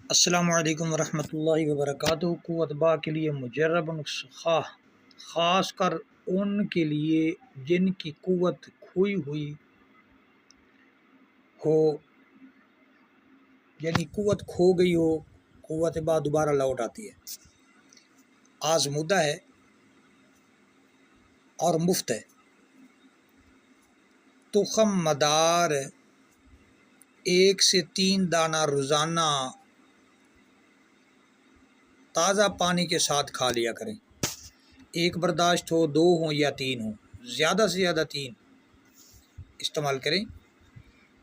السلام علیکم ورحمۃ اللہ وبرکاتہ۔ قوت با کے لیے مجرب خواہ، خاص کر ان کے لیے جن کی قوت کھوئی ہوئی ہو، یعنی قوت کھو گئی ہو، قوت با دوبارہ لوٹ آتی ہے، آزمودہ ہے اور مفت ہے۔ تخم مدار 1 سے 3 دانہ روزانہ تازہ پانی کے ساتھ کھا لیا کریں۔ 1 برداشت ہو، 2 ہوں یا 3 ہوں، زیادہ سے زیادہ 3 استعمال کریں۔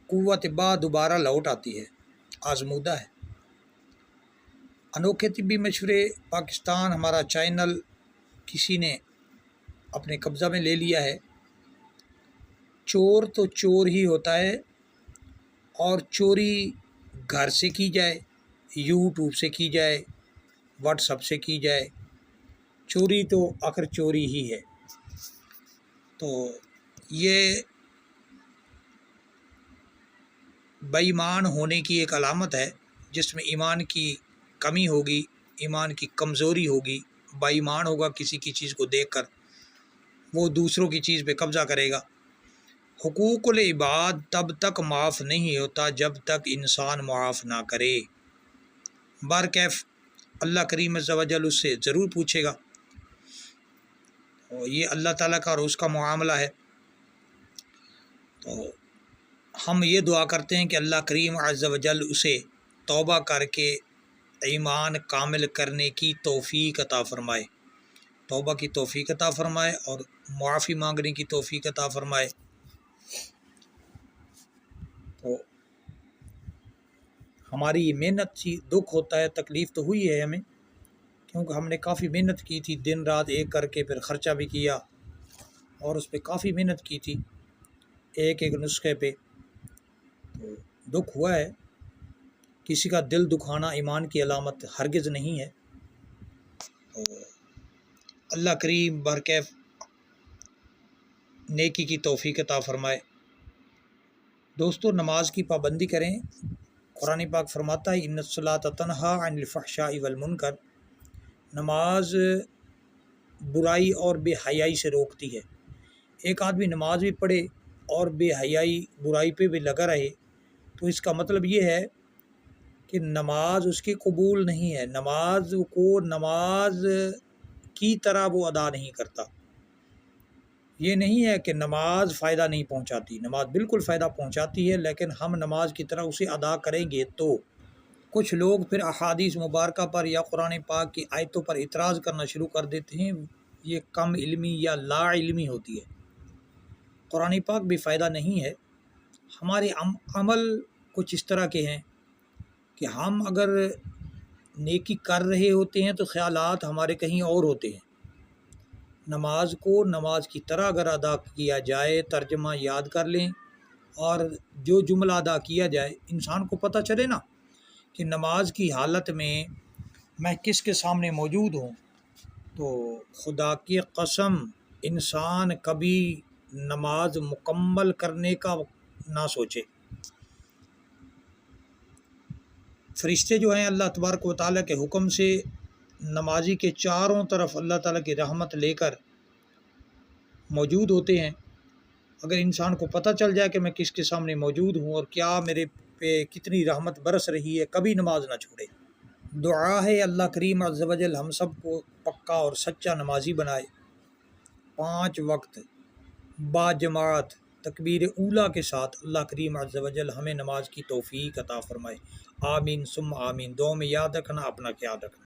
قوت با دوبارہ لوٹ آتی ہے، آزمودہ ہے۔ انوکھے طبی مشورے پاکستان، ہمارا چینل کسی نے اپنے قبضہ میں لے لیا ہے۔ چور تو چور ہی ہوتا ہے، اور چوری گھر سے کی جائے، یوٹیوب سے کی جائے، واٹس ایپ سے کی جائے، چوری تو آخر چوری ہی ہے۔ تو یہ بے ایمان ہونے کی ایک علامت ہے، جس میں ایمان کی کمی ہوگی، ایمان کی کمزوری ہوگی۔ بے ایمان ہوگا، کسی کی چیز کو دیکھ کر وہ دوسروں کی چیز پہ قبضہ کرے گا۔ حقوق العباد تب تک معاف نہیں ہوتا جب تک انسان معاف نہ کرے۔ بارکیف اللہ کریم عز و جل اس سے ضرور پوچھے گا، اور یہ اللہ تعالیٰ کا اور اس کا معاملہ ہے۔ تو ہم یہ دعا کرتے ہیں کہ اللہ کریم عز و جل اسے توبہ کر کے ایمان کامل کرنے کی توفیق عطا فرمائے، توبہ کی توفیق عطا فرمائے اور معافی مانگنے کی توفیق عطا فرمائے۔ تو ہماری یہ محنت تھی، دکھ ہوتا ہے، تکلیف تو ہوئی ہے ہمیں، کیونکہ ہم نے کافی محنت کی تھی، دن رات ایک کر کے، پھر خرچہ بھی کیا اور اس پہ کافی محنت کی تھی، ایک نسخے پہ۔ تو دکھ ہوا ہے، کسی کا دل دکھانا ایمان کی علامت ہرگز نہیں ہے۔ اللہ کریم برکیف نیکی کی توفیق عطا فرمائے۔ دوستو، نماز کی پابندی کریں۔ قرآن پاک فرماتا ہے ان الصلاۃ تنہی عن الفحشاء والمنکر، نماز برائی اور بے حیائی سے روکتی ہے۔ ایک آدمی نماز بھی پڑھے اور بے حیائی برائی پہ بھی لگا رہے تو اس کا مطلب یہ ہے کہ نماز اس کی قبول نہیں ہے، نماز کو نماز کی طرح وہ ادا نہیں کرتا۔ یہ نہیں ہے کہ نماز فائدہ نہیں پہنچاتی، نماز بالکل فائدہ پہنچاتی ہے، لیکن ہم نماز کی طرح اسے ادا کریں گے تو۔ کچھ لوگ پھر احادیث مبارکہ پر یا قرآن پاک کی آیتوں پر اعتراض کرنا شروع کر دیتے ہیں، یہ کم علمی یا لا علمی ہوتی ہے۔ قرآن پاک بھی فائدہ نہیں ہے۔ ہمارے عمل کچھ اس طرح کے ہیں کہ ہم اگر نیکی کر رہے ہوتے ہیں تو خیالات ہمارے کہیں اور ہوتے ہیں۔ نماز کو نماز کی طرح اگر ادا کیا جائے، ترجمہ یاد کر لیں اور جو جملہ ادا کیا جائے، انسان کو پتہ چلے نا کہ نماز کی حالت میں کس کے سامنے موجود ہوں، تو خدا کی قسم انسان کبھی نماز مکمل کرنے کا نہ سوچے۔ فرشتے جو ہیں اللہ تبارک و تعالیٰ کے حکم سے نمازی کے چاروں طرف اللہ تعالیٰ کی رحمت لے کر موجود ہوتے ہیں۔ اگر انسان کو پتہ چل جائے کہ میں کس کے سامنے موجود ہوں اور کیا میرے پہ کتنی رحمت برس رہی ہے، کبھی نماز نہ چھوڑے۔ دعا ہے اللہ کریم عز و جل ہم سب کو پکا اور سچا نمازی بنائے، 5 وقت با جماعت تکبیر اولیٰ کے ساتھ اللہ کریم عز و جل ہمیں نماز کی توفیق عطا فرمائے۔ آمین ثم آمین۔ دعا میں یاد رکھنا، اپنا خیال رکھنا۔